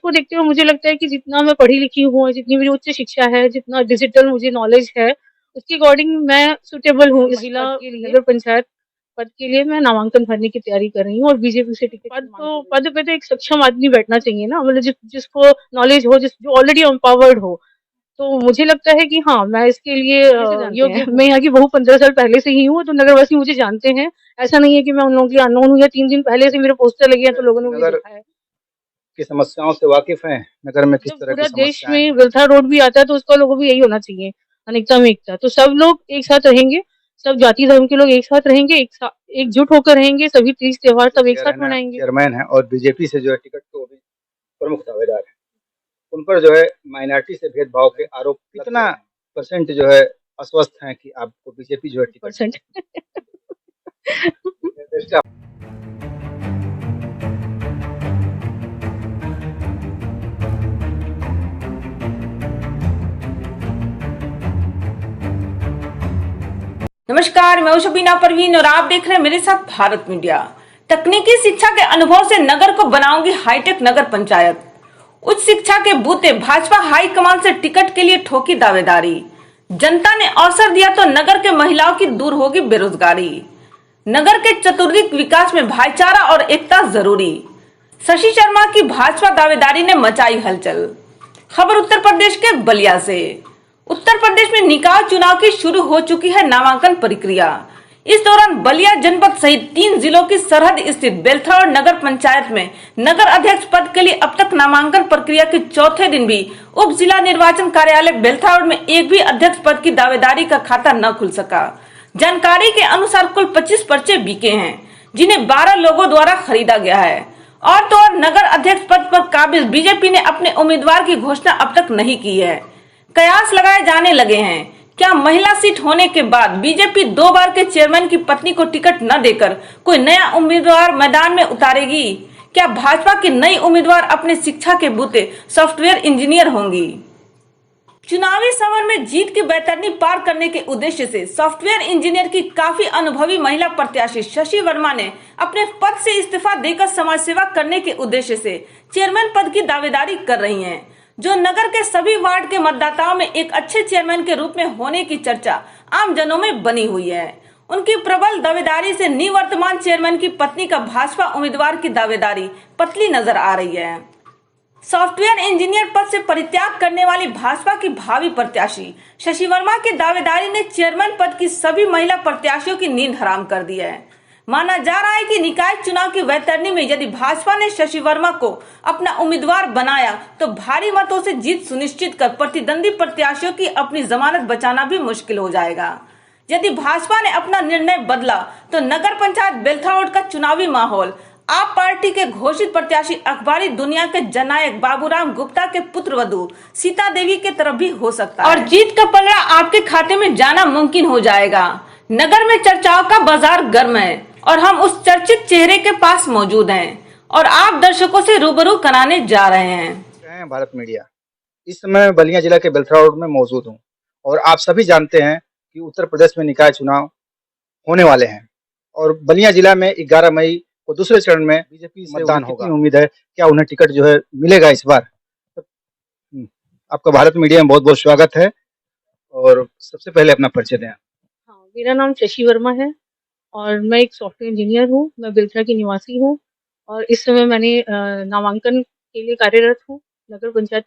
उसको देखते हुए मुझे लगता है कि जितना मैं पढ़ी लिखी हूँ, जितनी मेरी उच्च शिक्षा है, जितना डिजिटल मुझे नॉलेज है, उसके अकॉर्डिंग मैं सुटेबल हूँ इस महिला पद के लिए। नगर पंचायत पद के लिए मैं नामांकन भरने की तैयारी कर रही हूँ और बीजेपी से टिकट पद पे तो एक सक्षम आदमी बैठना चाहिए ना, मतलब जिसको नॉलेज हो, जो ऑलरेडी एम्पावर्ड हो। तो मुझे लगता है कि हाँ, मैं इसके लिए योग्य हूँ। मैं यहाँ की बहू 15 साल पहले से ही हूँ, तो नगरवासी मुझे जानते हैं। ऐसा नहीं है कि मैं उन लोगों के लिए अननोन हूँ या 3 दिन पहले से मेरे पोस्टर लगे हैं तो लोगों ने मुझे देखा है। की समस्याओं से वाकिफ हैं? नगर में किस जब तरह की पूरा देश समस्याएं में हैं? वृथा रोड भी आता है तो उसका लोगों को भी यही होना चाहिए, अनेकता में एकता। तो सब लोग एक साथ रहेंगे, सब जाति धर्म के लोग एक साथ रहेंगे, एकजुट होकर रहेंगे, सभी तीज त्योहार सब एक साथ मनाएंगे। चेयरमैन है और बीजेपी से जो है टिकट तो अभी प्रमुख दावेदार है, उन पर जो है माइनॉरिटी से भेदभाव के आरोप कितना परसेंट जो है अस्वस्थ हैं कि आपको बीजेपी जो है टिकट परसेंट नमस्कार, मैं शबीना परवीन और आप देख रहे हैं मेरे साथ भारत मीडिया। तकनीकी शिक्षा के अनुभव से नगर को बनाऊंगी हाईटेक नगर पंचायत। उच्च शिक्षा के बूते भाजपा हाईकमान से टिकट के लिए ठोकी दावेदारी। जनता ने अवसर दिया तो नगर के महिलाओं की दूर होगी बेरोजगारी। नगर के चतुर्दिक विकास में भाईचारा और एकता जरूरी। शशि शर्मा की भाजपा दावेदारी ने मचाई हलचल। खबर उत्तर प्रदेश के बलिया से। उत्तर प्रदेश में निकाय चुनाव की शुरू हो चुकी है नामांकन प्रक्रिया। इस दौरान बलिया जनपद सहित 3 जिलों की सरहद स्थित बेलथौर नगर पंचायत में नगर अध्यक्ष पद के लिए अब तक नामांकन प्रक्रिया के चौथे दिन भी उप जिला निर्वाचन कार्यालय बेलथौर में एक भी अध्यक्ष पद की दावेदारी का खाता न खुल सका। जानकारी के अनुसार कुल 25 पर्चे बिके हैं, जिन्हें 12 लोगों द्वारा खरीदा गया है। और तो और नगर अध्यक्ष पद पर काबिज बीजेपी ने अपने उम्मीदवार की घोषणा अब तक नहीं की है। कयास लगाए जाने लगे हैं, क्या महिला सीट होने के बाद बीजेपी 2 बार के चेयरमैन की पत्नी को टिकट न देकर कोई नया उम्मीदवार मैदान में उतारेगी? क्या भाजपा की नई उम्मीदवार अपने शिक्षा के बूते सॉफ्टवेयर इंजीनियर होंगी? चुनावी समर में जीत की बैतरनी पार करने के उद्देश्य से सॉफ्टवेयर इंजीनियर की काफी अनुभवी महिला प्रत्याशी शशि वर्मा ने अपने पद से इस्तीफा देकर समाज सेवा करने के उद्देश्य से चेयरमैन पद की दावेदारी कर रही हैं, जो नगर के सभी वार्ड के मतदाताओं में एक अच्छे चेयरमैन के रूप में होने की चर्चा आम जनों में बनी हुई है। उनकी प्रबल दावेदारी से निवर्तमान चेयरमैन की पत्नी का भाजपा उम्मीदवार की दावेदारी पतली नजर आ रही है। सॉफ्टवेयर इंजीनियर पद से परित्याग करने वाली भाजपा की भावी प्रत्याशी शशि वर्मा की दावेदारी ने चेयरमैन पद की सभी महिला प्रत्याशियों की नींद हराम कर दी है। माना जा रहा है कि निकाय चुनाव की वैतरणी में यदि भाजपा ने शशि वर्मा को अपना उम्मीदवार बनाया तो भारी मतों से जीत सुनिश्चित कर प्रतिद्वंदी प्रत्याशियों की अपनी जमानत बचाना भी मुश्किल हो जाएगा। यदि भाजपा ने अपना निर्णय बदला तो नगर पंचायत बेलथौर का चुनावी माहौल आप पार्टी के घोषित प्रत्याशी अखबारी दुनिया के जननायक बाबूराम गुप्ता के पुत्रवधू सीता देवी के तरफ भी हो सकता है और जीत का पलड़ा आपके खाते में जाना मुमकिन हो जाएगा। नगर में चर्चाओं का बाजार गर्म है और हम उस चर्चित चेहरे के पास मौजूद हैं और आप दर्शकों से रूबरू कराने जा रहे हैं। भारत मीडिया इस समय बलिया जिला के बेलथौर में मौजूद हूँ और आप सभी जानते हैं कि उत्तर प्रदेश में निकाय चुनाव होने वाले हैं और बलिया जिला में 11 मई को दूसरे चरण में बीजेपी से मतदान होगा। उम्मीद है क्या उन्हें टिकट जो है मिलेगा इस बार? आपका भारत मीडिया में बहुत बहुत स्वागत है और सबसे पहले अपना परिचय दें। हाँ, मेरा नाम शशि वर्मा है और मैं एक सॉफ्टवेयर इंजीनियर हूँ। मैं बेलथरा की निवासी हूँ और इस समय मैंने नामांकन के लिए कार्यरत हूँ नगर पंचायत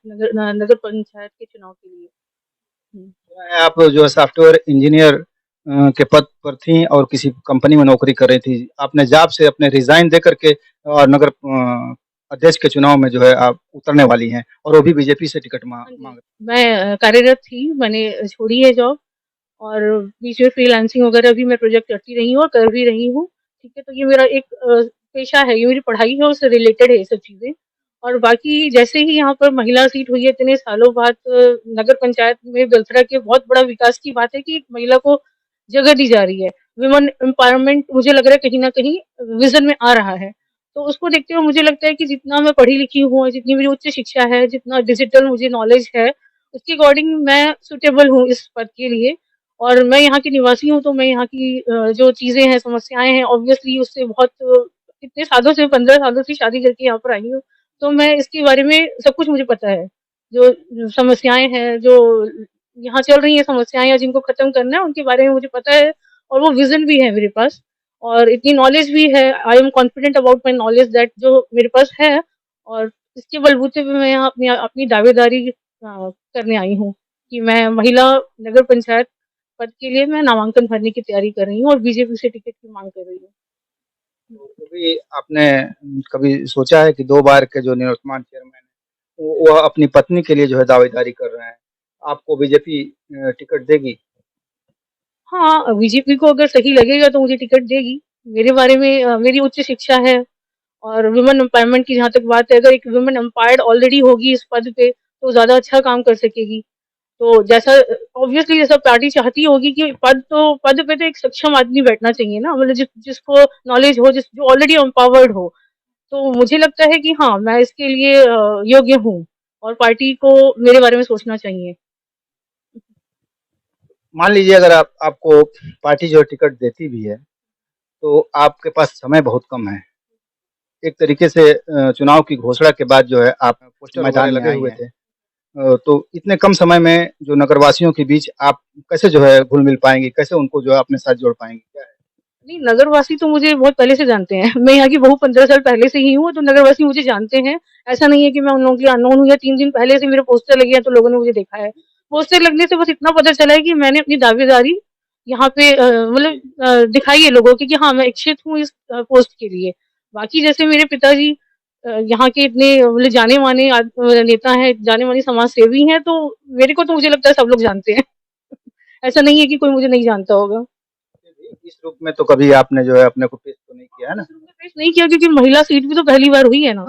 के चुनाव के लिए। आप जो है सॉफ्टवेयर इंजीनियर के पद पर थी और किसी कंपनी में नौकरी कर रही थी। आपने जॉब से अपने रिजाइन दे करके और नगर अध्यक्ष के चुनाव में जो है आप उतरने वाली हैं और वो भी बीजेपी से टिकट मांग। मैं कार्यरत थी, मैंने छोड़ी है जॉब और बीच में फ्रीलांसिंग वगैरह भी मैं प्रोजेक्ट करती रही हूँ और कर भी रही हूँ। ठीक है, तो ये मेरा एक पेशा है, ये मेरी पढ़ाई है, उससे रिलेटेड है ये सब चीज़ें। और बाकी जैसे ही यहाँ पर महिला सीट हुई है इतने सालों बाद नगर पंचायत में बेलथरा के बहुत बड़ा विकास की बात है कि एक महिला को जगह दी जा रही है। वुमेन एम्पावरमेंट मुझे लग रहा है कहीं न कहीं विज़न में आ रहा है। तो उसको देखते हुए मुझे लगता है कि जितना मैं पढ़ी लिखी हूँ, जितनी मेरी उच्च शिक्षा है, जितना डिजिटल मुझे नॉलेज है, उसके अकॉर्डिंग मैं सूटेबल हूँ इस पद के लिए। और मैं यहाँ की निवासी हूँ, तो मैं यहाँ की जो चीज़ें हैं, समस्याएँ हैं, ऑब्वियसली उससे बहुत इतने सालों से 15 सालों से शादी करके यहाँ पर आई हूँ, तो मैं इसके बारे में सब कुछ मुझे पता है। जो समस्याएँ हैं, जो यहाँ चल रही हैं समस्याएँ या जिनको खत्म करना है, उनके बारे में मुझे पता है और वो विज़न भी है मेरे पास और इतनी नॉलेज भी है। I am confident about my knowledge that जो मेरे पास है और इसके बलबूते पे मैं यहाँ अपनी दावेदारी करने आई हूँ कि मैं महिला नगर पंचायत पद के लिए मैं नामांकन भरने की तैयारी कर रही हूँ और बीजेपी से टिकट की माँग कर रही हूँ। कभी आपने कभी सोचा है कि 2 बार के जो निवर्तमान चेयरमैन हैं, वो अपनी पत्नी के लिए जो है दावेदारी कर रहे हैं। आपको बीजेपी टिकट देगी? हाँ, बीजेपी को अगर सही लगेगा तो मुझे टिकट देगी। मेरे बारे में मेरी उच्च शिक्षा है और वुमेन एम्पावरमेंट की जहाँ तक बात है, अगर एक वुमेन एम्पावर्ड ऑलरेडी होगी इस पद पे, तो ज़्यादा अच्छा काम कर सकेगी। तो जैसा ऑब्वियसली जैसा पार्टी चाहती होगी कि पद पे तो एक सक्षम आदमी बैठना चाहिए ना, मतलब जिसको नॉलेज हो, जो ऑलरेडी एम्पावर्ड हो। तो मुझे लगता है कि हाँ, मैं इसके लिए योग्य हूँ और पार्टी को मेरे बारे में सोचना चाहिए। मान लीजिए अगर आपको पार्टी जो है टिकट देती भी है, तो आपके पास समय बहुत कम है। एक तरीके से चुनाव की घोषणा के बाद जो है आप पोस्टर मैदान में लगे हुए थे। तो इतने कम समय में जो नगरवासियों के बीच आप कैसे जो है घुल-मिल पाएँगी? कैसे उनको जो है अपने साथ जोड़ पाएँगी? क्या है? नहीं, नगरवासी तो मुझे बहुत पहले से जानते हैं। मैं यहाँ की बहू 15 साल पहले से ही हूँ, तो नगरवासी मुझे जानते हैं। ऐसा नहीं है कि मैं उन लोगों की अननोन हूँ या 3 दिन पहले से मेरे पोस्टर लगे हैं, तो लोगों ने मुझे देखा है। पोस्टर लगने से बस इतना पता चला है कि मैंने अपनी दावेदारी यहाँ पे मतलब दिखाई है लोगों की कि हाँ, मैं इच्छित हूँ इस पोस्ट के लिए। बाकी जैसे मेरे पिताजी यहाँ के इतने मतलब जाने-माने नेता हैं, जाने-माने समाज सेवी हैं, तो मेरे को तो मुझे लगता है सब लोग जानते हैं। ऐसा नहीं है कि कोई मुझे नहीं जानता होगा। इस रूप में तो कभी आपने जो है अपने को पेश तो नहीं किया है ना? शुरू में पेश नहीं किया क्योंकि महिला सीट भी तो पहली बार हुई है ना।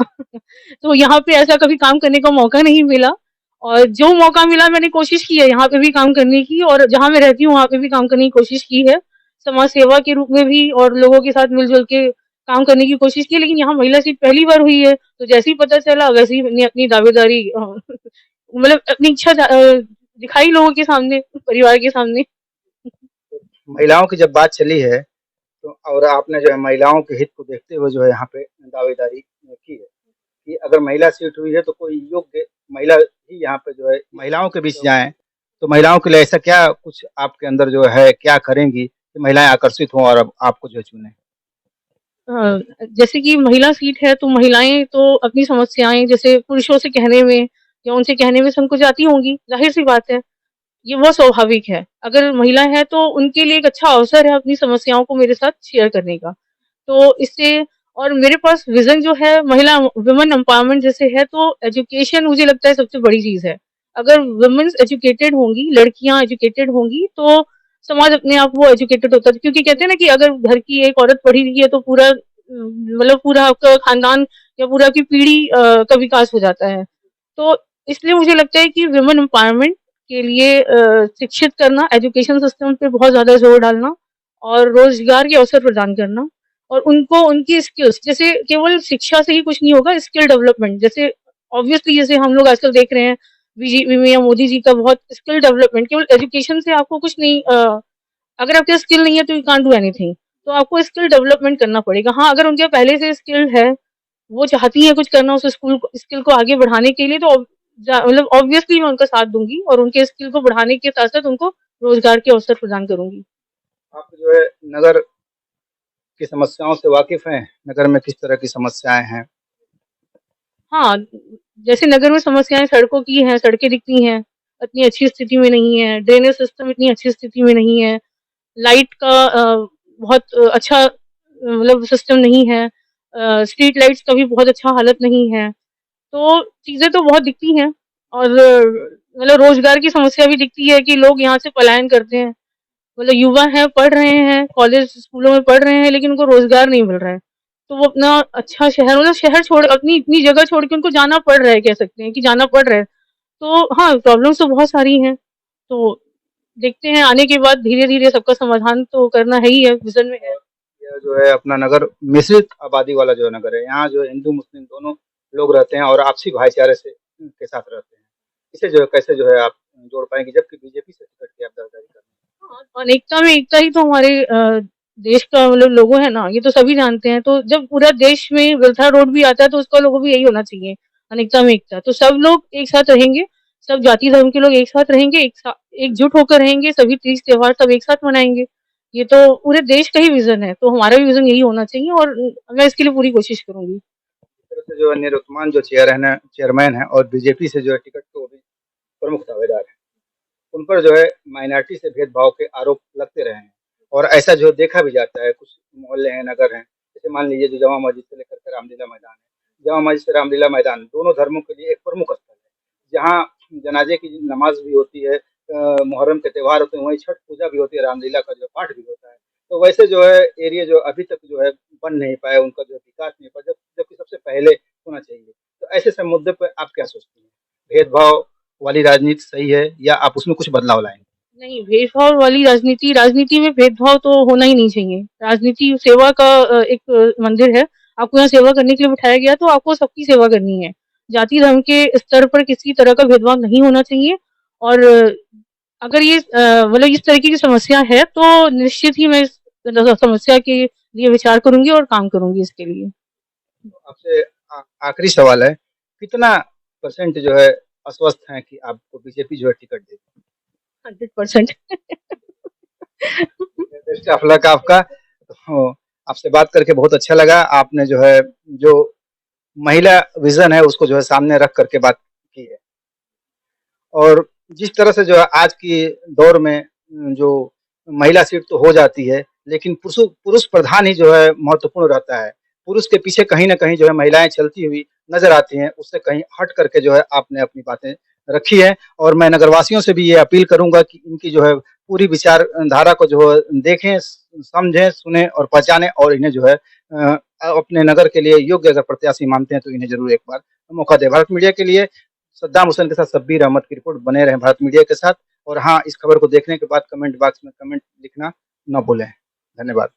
तो यहाँ पे ऐसा कभी काम करने का मौका नहीं मिला और जो मौका मिला मैंने कोशिश की है यहाँ पे भी काम करने की और जहाँ मैं रहती हूँ वहाँ पे भी काम करने की कोशिश की है। समाज सेवा के रूप में भी और लोगों के साथ मिल-जुल के काम करने की कोशिश की है, लेकिन यहाँ महिला सीट पहली बार हुई है, तो जैसे ही पता चला वैसे ही मैंने अपनी दावेदारी मतलब अपनी इच्छा दिखाई लोगों के सामने, परिवार के सामने। महिलाओं की जब बात चली है, तो और आपने जो है महिलाओं के हित को देखते हुए जो है यहाँ पे दावेदारी की है, कि अगर महिला सीट हुई है तो कोई योग्य महिला ही यहाँ पे जो है महिलाओं के बीच जाएँ, तो महिलाओं के लिए ऐसा क्या कुछ आपके अंदर जो है क्या करेंगी कि महिलाएँ आकर्षित हों और अब आपको जो है चुनें? जैसे कि महिला सीट है तो महिलाएँ तो अपनी समस्याएँ जैसे पुरुषों से कहने में या उनसे कहने में संकोचाती होंगी, ज़ाहिर-सी बात है। ये वो स्वाभाविक है। अगर महिला है तो उनके लिए एक अच्छा अवसर है अपनी समस्याओं को मेरे साथ शेयर करने का। तो इससे और मेरे पास विज़न जो है महिला वुमेन एम्पावरमेंट जैसे है तो एजुकेशन मुझे लगता है सबसे बड़ी चीज़ है। अगर वुमेन्स एजुकेटेड होंगी, लड़कियाँ एजुकेटेड होंगी तो समाज अपने आप वो एजुकेटेड होता है क्योंकि कहते हैं ना कि अगर घर की एक औरत पढ़ी लिखी है तो पूरा मतलब पूरा आपका खानदान या पूरा आपकी पीढ़ी का विकास हो जाता है। तो इसलिए मुझे लगता है कि वुमेन एम्पावरमेंट के लिए शिक्षित करना, एजुकेशन सिस्टम पे बहुत ज़्यादा ज़ोर डालना और रोज़गार के अवसर प्रदान करना और उनको उनकी स्किल्स जैसे केवल शिक्षा से ही कुछ नहीं होगा, स्किल डेवलपमेंट जैसे ऑब्वियसली जैसे हम लोग आजकल देख रहे हैं बीजेपी में या मोदी जी का बहुत स्किल डेवलपमेंट केवल एजुकेशन से आपको कुछ नहीं अगर आपके स्किल नहीं है तो यू कांट डू एनीथिंग। तो आपको स्किल डेवलपमेंट करना पड़ेगा। हाँ, अगर उनके पहले से स्किल है, वो चाहती हैं कुछ करना उस स्किल को आगे बढ़ाने के लिए तो मतलब ऑब्वियसली मैं उनका साथ दूँगी और उनके स्किल को बढ़ाने के साथ-साथ उनको रोज़गार के अवसर प्रदान करूँगी। आप जो है नगर की समस्याओं से वाकिफ़ हैं? नगर में किस तरह की समस्याएँ हैं? हाँ, जैसे नगर में समस्याएँ सड़कों की हैं, सड़कें दिखती हैं, इतनी अच्छी स्थिति में नहीं है, ड्रेनेज सिस्टम इतनी अच्छी स्थिति में नहीं है, लाइट का बहुत अच्छा मतलब सिस्टम नहीं है, स्ट्रीट लाइट्स का भी बहुत अच्छा हालत नहीं है। तो चीज़ें तो बहुत दिखती हैं और मतलब रोज़गार की समस्या भी दिखती है कि लोग यहाँ से पलायन करते हैं। मतलब युवा हैं, पढ़ रहे हैं, कॉलेज स्कूलों में पढ़ रहे हैं लेकिन उनको रोज़गार नहीं मिल रहा है। तो वो अपना अच्छा शहर मतलब शहर छोड़ अपनी इतनी जगह छोड़ के उनको जाना पड़ रहा है कह सकते हैं कि जाना पड़ रहा है। तो हाँ, प्रॉब्लम्स तो बहुत सारी हैं। तो देखते हैं आने के बाद धीरे-धीरे सबका समाधान तो करना है ही है, विज़न में है। यह जो है अपना नगर मिश्रित आबादी वाला जो नगर है, यहाँ जो हिंदू-मुस्लिम दोनों लोग रहते हैं और आपसी भाईचारे से के साथ रहते हैं। इसे जो है कैसे जो है आप जोड़ पाएँगे जबकि बीजेपी से टिकट की आप दावेदारी कर रहे हैं? हाँ, अनेकता में एकता ही तो हमारे देश का मतलब लोगो है ना, ये तो सभी जानते हैं। तो जब पूरा देश में वृथा रोड भी आता है तो उसका लोगो भी यही होना चाहिए। अनेकता में एकता। तो सब लोग एक साथ रहेंगे, सब जाति धर्म के लोग एक साथ रहेंगे, एकजुट होकर रहेंगे, सभी तीज त्योहार सब एक साथ मनाएँगे। ये तो पूरे देश का ही विज़न है, तो हमारा भी विज़न यही होना चाहिए और मैं इसके लिए पूरी कोशिश करूँगी। तरह से जो है निरुत्मान जो चेयरमैन है और बीजेपी से जो है टिकट के वो भी प्रमुख दावेदार हैं। उन पर जो है माइनॉरिटी से भेदभाव के आरोप लगते रहे हैं और ऐसा जो देखा भी जाता है, कुछ मोहल्ले हैं, नगर हैं, जैसे मान लीजिए जो जामा मस्जिद से लेकर के रामलीला मैदान है, जामा मस्जिद से रामलीला मैदान दोनों धर्मों के लिए एक प्रमुख स्थल है, जहाँ जनाजे की नमाज भी होती है, मुहर्रम के त्योहार होते हैं, वहीं छठ पूजा भी होती है, रामलीला का जो पाठ भी होता है। तो वैसे जो है एरिया जो अभी तक जो है बन नहीं पाया, उनका जो विकास नहीं पाया, जबकि सबसे पहले होना चाहिए। तो ऐसे सब मुद्दे पर आप क्या सोचती हैं? भेदभाव वाली राजनीति सही है या आप उसमें कुछ बदलाव लाएँगे? नहीं, भेदभाव वाली राजनीति में भेदभाव तो होना ही नहीं चाहिए। राजनीति सेवा का एक मंदिर है। आपको यहाँ सेवा करने के लिए बिठाया गया तो आपको सबकी सेवा करनी है। जाति धर्म के स्तर पर किसी तरह का भेदभाव नहीं होना चाहिए और अगर ये मतलब इस तरीके की समस्या है तो निश्चित ही मैं इस समस्या के लिए विचार करूँगी और काम करूँगी इसके लिए। आपसे आखिरी सवाल है, कितना परसेंट जो है आश्वस्त हैं कि आपको बीजेपी जो है टिकट देगी? 100% बेस्ट ऑफ लक आपका। तो आपसे बात करके बहुत अच्छा लगा। आपने जो है जो महिला विज़न है उसको जो है सामने रख कर के बात की है। और जिस तरह से जो है आज की दौर में जो महिला सीट तो हो जाती है, लेकिन पुरुष प्रधान ही जो है महत्वपूर्ण रहता है। पुरुष के पीछे कहीं न कहीं जो है महिलाएँ चलती हुई नज़र आती हैं, उससे कहीं हट करके जो है आपने अपनी बातें रखी हैं और मैं नगरवासियों से भी ये अपील करूँगा कि इनकी जो है पूरी विचारधारा को जो है देखें, समझें, सुनें और पहचानें और इन्हें जो है अपने नगर के लिए योग्य अगर प्रत्याशी मानते हैं तो इन्हें ज़रूर एक बार मौका दें। भारत मीडिया के लिए सद्दाम हुसैन के साथ शब्बीर अहमद की रिपोर्ट। बने रहें भारत मीडिया के साथ और हाँ, इस खबर को देखने के बाद कमेंट बॉक्स में कमेंट लिखना न भूलें। धन्यवाद।